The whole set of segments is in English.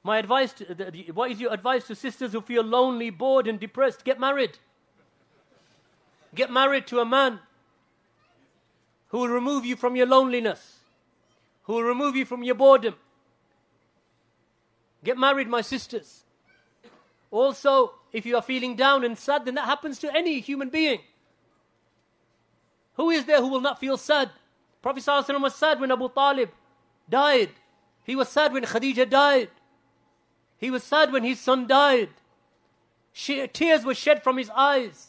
My advice, what is your advice to sisters who feel lonely, bored and depressed? Get married. Get married to a man who will remove you from your loneliness, who will remove you from your boredom. Get married, my sisters. Also, if you are feeling down and sad, then that happens to any human being. Who is there who will not feel sad? Prophet ﷺ was sad when Abu Talib died. He was sad when Khadeejah died. He was sad when his son died. Tears were shed from his eyes.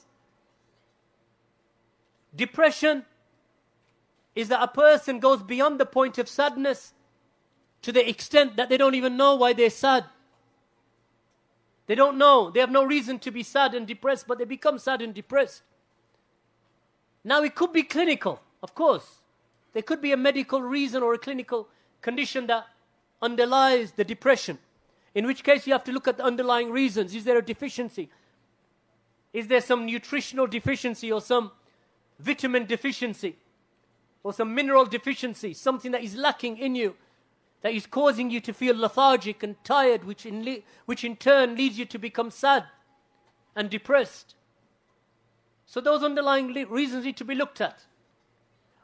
Depression is that a person goes beyond the point of sadness to the extent that they don't even know why they're sad. They don't know. They have no reason to be sad and depressed, but they become sad and depressed. Now it could be clinical, of course. There could be a medical reason or a clinical condition that underlies the depression. In which case you have to look at the underlying reasons. Is there a deficiency? Is there some nutritional deficiency or some vitamin deficiency or some mineral deficiency? Something that is lacking in you, that is causing you to feel lethargic and tired, which in turn leads you to become sad and depressed. So those underlying reasons need to be looked at.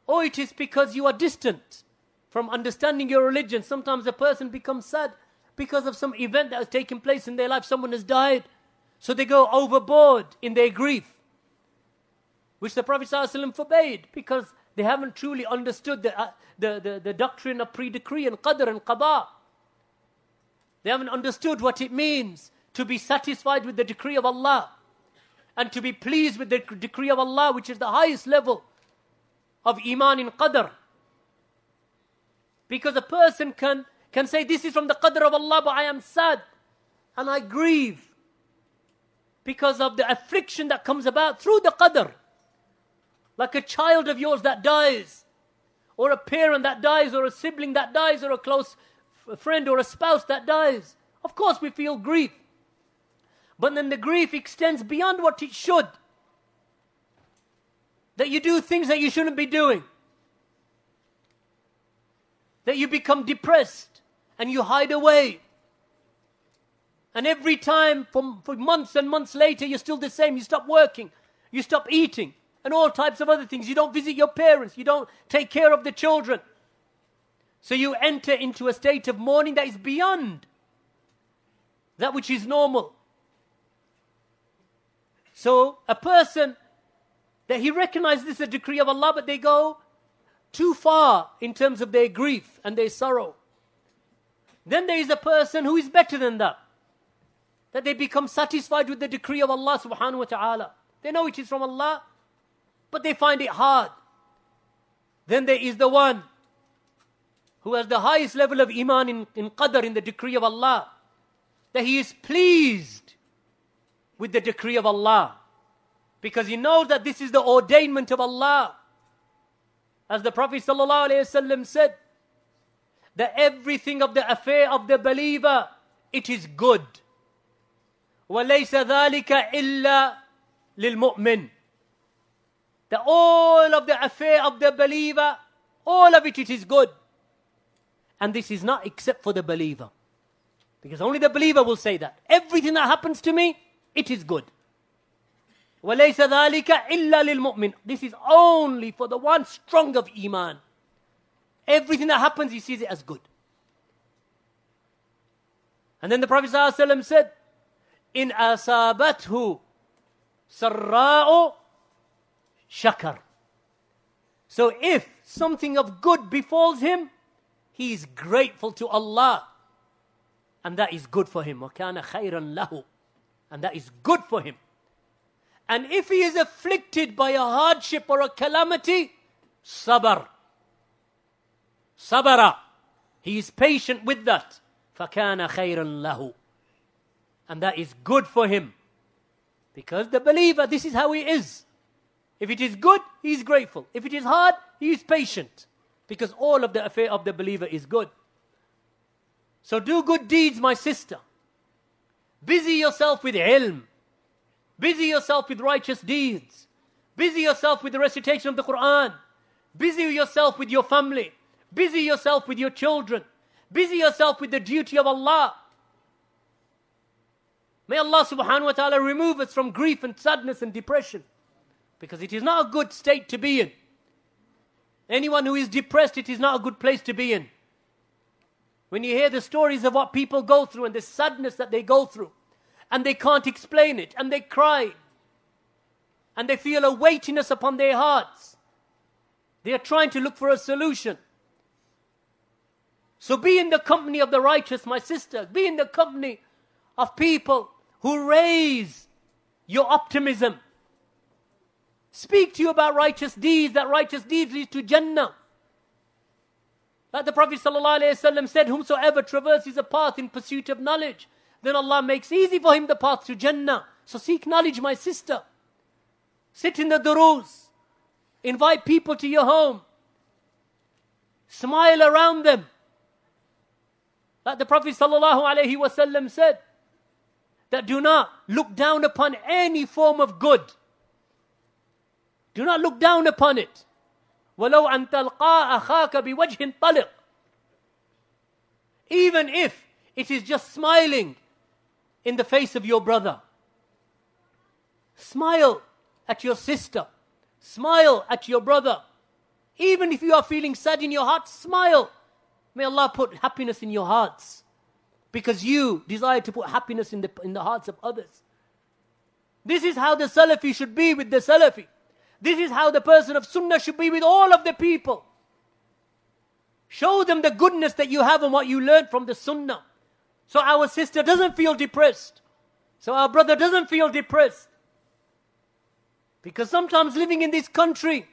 Or it is because you are distant from understanding your religion. Sometimes a person becomes sad because of some event that has taken place in their life. Someone has died. So they go overboard in their grief, which the Prophet ﷺ forbade, because they haven't truly understood the doctrine of pre-decree and qadr and qada. They haven't understood what it means to be satisfied with the decree of Allah and to be pleased with the decree of Allah, which is the highest level of iman in qadr. Because a person can say, this is from the qadr of Allah, but I am sad and I grieve because of the affliction that comes about through the qadr. Like a child of yours that dies, or a parent that dies, or a sibling that dies, or a close friend or a spouse that dies. Of course we feel grief. But then the grief extends beyond what it should. That you do things that you shouldn't be doing. That you become depressed and you hide away. And every time, for months and months later, you're still the same. You stop working. You stop eating. And all types of other things. You don't visit your parents. You don't take care of the children. So you enter into a state of mourning that is beyond that which is normal. So a person, that he recognizes this is a decree of Allah, but they go too far in terms of their grief and their sorrow. Then there is a person who is better than that. That they become satisfied with the decree of Allah subhanahu wa ta'ala. They know it is from Allah, but they find it hard. Then there is the one who has the highest level of iman in qadr, in the decree of Allah. That he is pleased with the decree of Allah. Because he knows that this is the ordainment of Allah. As the Prophet ﷺ said, that everything of the affair of the believer, it is good. وَلَيْسَ ذَلِكَ إِلَّا لِلْمُؤْمِنِ. That all of the affair of the believer, all of it is good. And this is not except for the believer. Because only the believer will say that. Everything that happens to me, it is good. وَلَيْسَ ذَلِكَ إِلَّا لِلْمُؤْمِنِ. This is only for the one strong of iman. Everything that happens, he sees it as good. And then the Prophet ﷺ said, إِنْ أَصَابَتْهُ سَرَّاءُ شَكَرٍ. So if something of good befalls him, he is grateful to Allah. And that is good for him. وَكَانَ خَيْرًا لَهُ. And that is good for him. And if he is afflicted by a hardship or a calamity, sabr. Sabara. He is patient with that. فَكَانَ خَيْرًا لَهُ. And that is good for him. Because the believer, this is how he is. If it is good, he is grateful. If it is hard, he is patient. Because all of the affair of the believer is good. So do good deeds, my sister. Busy yourself with ilm. Busy yourself with righteous deeds. Busy yourself with the recitation of the Quran. Busy yourself with your family. Busy yourself with your children. Busy yourself with the duty of Allah. May Allah subhanahu wa ta'ala remove us from grief and sadness and depression. Because it is not a good state to be in. Anyone who is depressed, it is not a good place to be in. When you hear the stories of what people go through and the sadness that they go through, and they can't explain it, and they cry, and they feel a weightiness upon their hearts, they are trying to look for a solution. So be in the company of the righteous, my sister. Be in the company of people who raise your optimism. Speak to you about righteous deeds, that righteous deeds lead to Jannah. Like the Prophet ﷺ said, whomsoever traverses a path in pursuit of knowledge, then Allah makes easy for him the path to Jannah. So seek knowledge, my sister. Sit in the duroos. Invite people to your home. Smile around them. Like the Prophet ﷺ said, that do not look down upon any form of good. Do not look down upon it. وَلَوْ أَن تَلْقَىٰ أَخَاكَ بِوَجْهٍ طَلِقٍ. Even if it is just smiling in the face of your brother. Smile at your sister. Smile at your brother. Even if you are feeling sad in your heart, smile. May Allah put happiness in your hearts. Because you desire to put happiness in the hearts of others. This is how the Salafi should be with the Salafi. This is how the person of Sunnah should be with all of the people. Show them the goodness that you have and what you learned from the Sunnah. So our sister doesn't feel depressed. So our brother doesn't feel depressed. Because sometimes living in this country,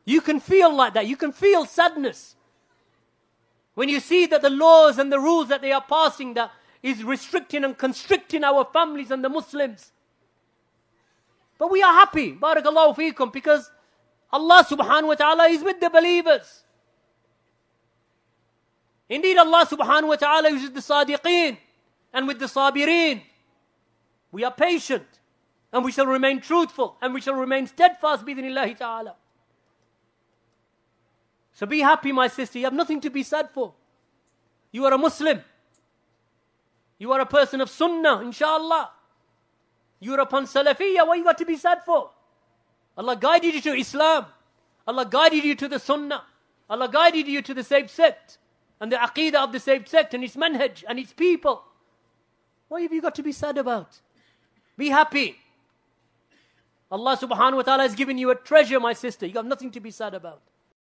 you can feel like that. You can feel sadness. When you see that the laws and the rules that they are passing that is restricting and constricting our families and the Muslims. But we are happy, barakallahu feekum, because Allah subhanahu wa ta'ala is with the believers. Indeed, Allah subhanahu wa ta'ala is with the sadiqeen and with the sabireen. We are patient and we shall remain truthful and we shall remain steadfast bi-idhnillahi ta'ala. So be happy, my sister. You have nothing to be sad for. You are a Muslim. You are a person of Sunnah, inshallah. You are upon Salafiyya. What you got to be sad for? Allah guided you to Islam. Allah guided you to the Sunnah. Allah guided you to the saved sect. And the Aqidah of the saved sect and its manhaj and its people. What have you got to be sad about? Be happy. Allah subhanahu wa ta'ala has given you a treasure, my sister. You have nothing to be sad about.